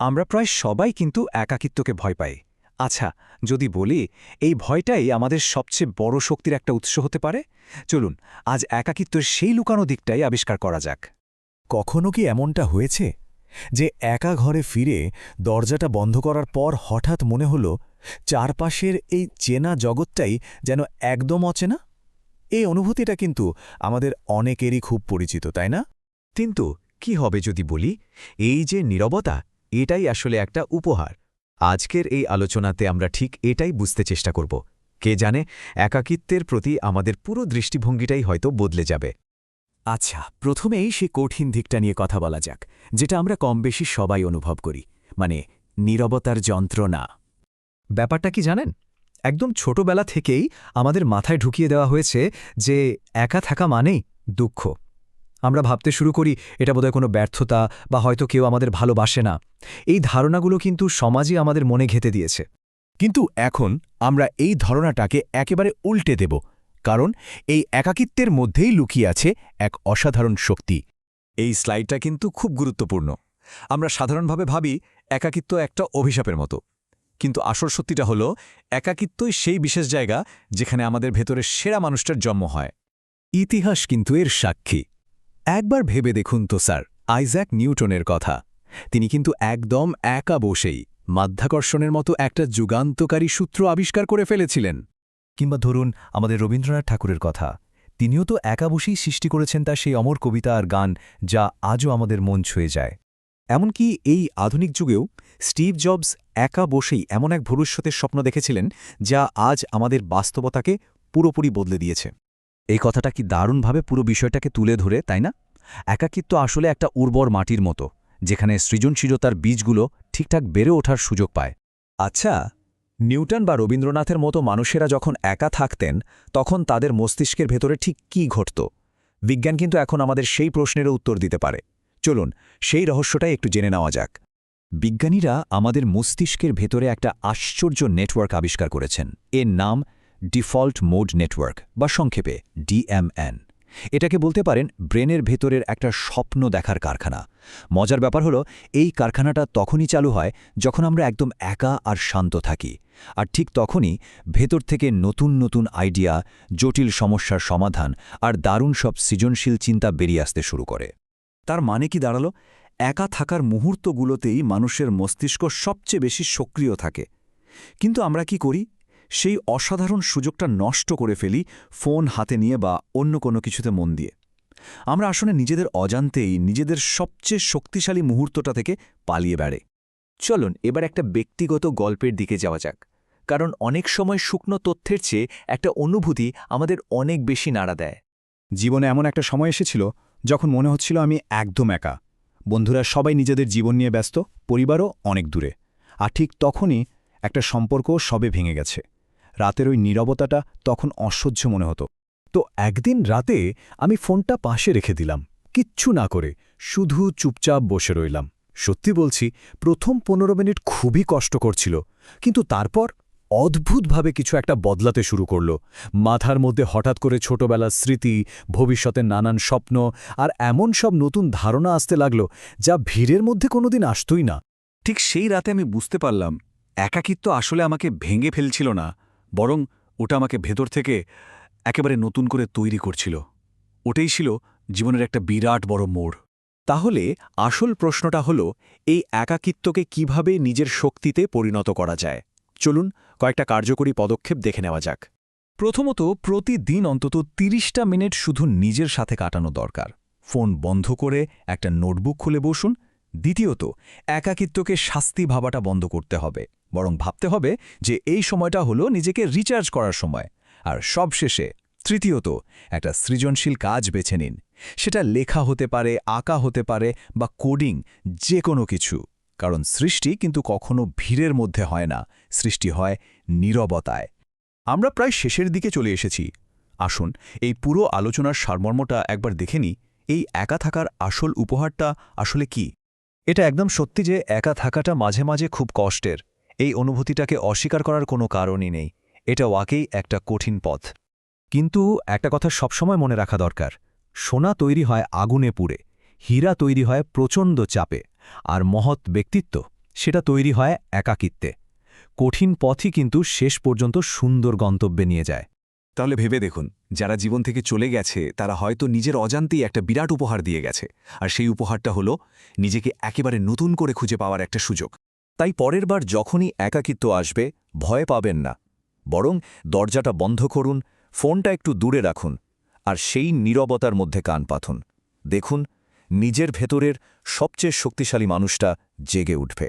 আমরা প্রায় সবাই কিন্তু একাকিত্বকে ভয় পাই। আচ্ছা, যদি বলি এই ভয়টাই আমাদের সবচেয়ে বড় শক্তির একটা উৎস হতে পারে, চলুন আজ একাকিত্বের সেই লুকানো দিকটাই আবিষ্কার করা যাক। কখনো কি এমনটা হয়েছে যে একা ঘরে ফিরে দরজাটা বন্ধ করার পর হঠাৎ মনে হলো চারপাশের এই চেনা জগৎটাই যেন একদম অচেনা? এই অনুভূতিটা কিন্তু আমাদের অনেকেরই খুব পরিচিত, তাই না? কিন্তু কি হবে যদি বলি এই যে নীরবতা, এটাই আসলে একটা উপহার। আজকের এই আলোচনাতে আমরা ঠিক এটাই বুঝতে চেষ্টা করব। কে জানে, একাকিত্বের প্রতি আমাদের পুরো দৃষ্টিভঙ্গিটাই হয়তো বদলে যাবে। আচ্ছা, প্রথমেই সে কঠিন দিকটা নিয়ে কথা বলা যাক, যেটা আমরা কমবেশি সবাই অনুভব করি, মানে নীরবতার যন্ত্রণা। ব্যাপারটা কি জানেন, একদম ছোটবেলা থেকেই আমাদের মাথায় ঢুকিয়ে দেওয়া হয়েছে যে একা থাকা মানেই দুঃখ। আমরা ভাবতে শুরু করি এটা বোধহয় কোনো ব্যর্থতা বা হয়তো কেউ আমাদের ভালোবাসে না। এই ধারণাগুলো কিন্তু সমাজই আমাদের মনে ঘেঁটে দিয়েছে। কিন্তু এখন আমরা এই ধারণাটাকে একেবারে উল্টে দেব, কারণ এই একাকিত্বের মধ্যেই লুকিয়ে আছে এক অসাধারণ শক্তি। এই স্লাইডটা কিন্তু খুব গুরুত্বপূর্ণ। আমরা সাধারণভাবে ভাবি একাকিত্ব একটা অভিশাপের মতো, কিন্তু আসল সত্যিটা হলো একাকিত্বই সেই বিশেষ জায়গা যেখানে আমাদের ভেতরের সেরা মানুষটার জন্ম হয়। ইতিহাস কিন্তু এর সাক্ষী। একবার ভেবে দেখুন তো স্যার, আইজ্যাক নিউটনের কথা। তিনি কিন্তু একদম একা বসেই মাধ্যাকর্ষণের মতো একটা যুগান্তকারী সূত্র আবিষ্কার করে ফেলেছিলেন। কিংবা ধরুন আমাদের রবীন্দ্রনাথ ঠাকুরের কথা, তিনিও তো একা বসেই সৃষ্টি করেছেন তার সেই অমর কবিতা আর গান, যা আজও আমাদের মন ছুঁয়ে যায়। এমনকি এই আধুনিক যুগেও স্টিভ জবস একা বসেই এমন এক ভবিষ্যতের স্বপ্ন দেখেছিলেন যা আজ আমাদের বাস্তবতাকে পুরোপুরি বদলে দিয়েছে। এই কথাটা কি দারুণভাবে পুরো বিষয়টাকে তুলে ধরে, তাই না? একাকিত্ব আসলে একটা উর্বর মাটির মতো, যেখানে সৃজনশীলতার বীজগুলো ঠিকঠাক বেড়ে ওঠার সুযোগ পায়। আচ্ছা, নিউটন বা রবীন্দ্রনাথের মতো মানুষেরা যখন একা থাকতেন তখন তাদের মস্তিষ্কের ভেতরে ঠিক কী ঘটত? বিজ্ঞান কিন্তু এখন আমাদের সেই প্রশ্নেরও উত্তর দিতে পারে। চলুন সেই রহস্যটাই একটু জেনে নেওয়া যাক। বিজ্ঞানীরা আমাদের মস্তিষ্কের ভেতরে একটা আশ্চর্য নেটওয়ার্ক আবিষ্কার করেছেন। এর নাম ডিফল্ট মোড নেটওয়ার্ক বা সংক্ষেপে ডিএমএন। এটাকে বলতে পারেন ব্রেনের ভেতরের একটা স্বপ্ন দেখার কারখানা। মজার ব্যাপার হলো এই কারখানাটা তখনই চালু হয় যখন আমরা একদম একা আর শান্ত থাকি, আর ঠিক তখনই ভেতর থেকে নতুন নতুন আইডিয়া, জটিল সমস্যার সমাধান আর দারুণ সব সৃজনশীল চিন্তা বেরিয়ে আসতে শুরু করে। তার মানে কি দাঁড়ালো, একা থাকার মুহূর্তগুলোতেই মানুষের মস্তিষ্ক সবচেয়ে বেশি সক্রিয় থাকে। কিন্তু আমরা কি করি? সেই অসাধারণ সুযোগটা নষ্ট করে ফেলি ফোন হাতে নিয়ে বা অন্য কোনো কিছুতে মন দিয়ে। আমরা আসলে নিজেদের অজান্তেই নিজেদের সবচেয়ে শক্তিশালী মুহূর্তটা থেকে পালিয়ে বেড়ে। চলুন এবার একটা ব্যক্তিগত গল্পের দিকে যাওয়া যাক, কারণ অনেক সময় শুকনো তথ্যের চেয়ে একটা অনুভূতি আমাদের অনেক বেশি নাড়া দেয়। জীবনে এমন একটা সময় এসেছিল যখন মনে হচ্ছিল আমি একদম একা। বন্ধুরা সবাই নিজেদের জীবন নিয়ে ব্যস্ত, পরিবারও অনেক দূরে। আর ঠিক তখনই একটা সম্পর্ক সবে ভেঙে গেছে। রাতের ওই নীরবতাটা তখন অসহ্য মনে হতো। তো একদিন রাতে আমি ফোনটা পাশে রেখে দিলাম, কিচ্ছু না করে শুধু চুপচাপ বসে রইলাম। সত্যি বলছি, প্রথম 15 মিনিট খুবই কষ্টকর ছিল, কিন্তু তারপর অদ্ভুতভাবে কিছু একটা বদলাতে শুরু করল। মাথার মধ্যে হঠাৎ করে ছোটবেলার স্মৃতি, ভবিষ্যতের নানান স্বপ্ন আর এমন সব নতুন ধারণা আসতে লাগল যা ভিড়ের মধ্যে কোনোদিন আসতই না। ঠিক সেই রাতে আমি বুঝতে পারলাম একাকিত্ব আসলে আমাকে ভেঙে ফেলছিল না, বরং ওটা আমাকে ভেতর থেকে একেবারে নতুন করে তৈরি করছিল। ওটাই ছিল জীবনের একটা বিরাট বড় মোড়। তাহলে আসল প্রশ্নটা হলো, এই একাকিত্বকে কিভাবে নিজের শক্তিতে পরিণত করা যায়? চলুন কয়েকটা কার্যকরী পদক্ষেপ দেখে নেওয়া যাক। প্রথমত, প্রতিদিন অন্তত 30টা মিনিট শুধু নিজের সাথে কাটানো দরকার। ফোন বন্ধ করে একটা নোটবুক খুলে বসুন। দ্বিতীয়ত, একাকিত্বকে শাস্তি ভাবাটা বন্ধ করতে হবে, বরং ভাবতে হবে যে এই সময়টা হলো নিজেকে রিচার্জ করার সময়। আর সবশেষে তৃতীয়ত, একটা সৃজনশীল কাজ বেছে নিন। সেটা লেখা হতে পারে, আঁকা হতে পারে বা কোডিং, যে কোনো কিছু। কারণ সৃষ্টি কিন্তু কখনো ভিড়ের মধ্যে হয় না, সৃষ্টি হয় নীরবতায়। আমরা প্রায় শেষের দিকে চলে এসেছি। আসুন এই পুরো আলোচনার সারমর্মটা একবার দেখে নিই। এই একা থাকার আসল উপহারটা আসলে কি? এটা একদম সত্যি যে একা থাকাটা মাঝে মাঝে খুব কষ্টের। এই অনুভূতিটাকে অস্বীকার করার কোনো কারণই নেই। এটা ওয়াকেই একটা কঠিন পথ। কিন্তু একটা কথা সবসময় মনে রাখা দরকার, সোনা তৈরি হয় আগুনে পুড়ে, হীরা তৈরি হয় প্রচণ্ড চাপে, আর মহৎ ব্যক্তিত্ব সেটা তৈরি হয় একাকিত্বে। কঠিন পথই কিন্তু শেষ পর্যন্ত সুন্দর গন্তব্যে নিয়ে যায়। তাহলে ভেবে দেখুন, যারা জীবন থেকে চলে গেছে তারা হয়তো নিজের অজান্তেই একটা বিরাট উপহার দিয়ে গেছে, আর সেই উপহারটা হলো নিজেকে একেবারে নতুন করে খুঁজে পাওয়ার একটা সুযোগ। তাই পরের বার যখনই একাকিত্ব আসবে, ভয় পাবেন না, বরং দরজাটা বন্ধ করুন, ফোনটা একটু দূরে রাখুন, আর সেই নীরবতার মধ্যে কান পাতুন। দেখুন, নিজের ভেতরের সবচেয়ে শক্তিশালী মানুষটা জেগে উঠবে।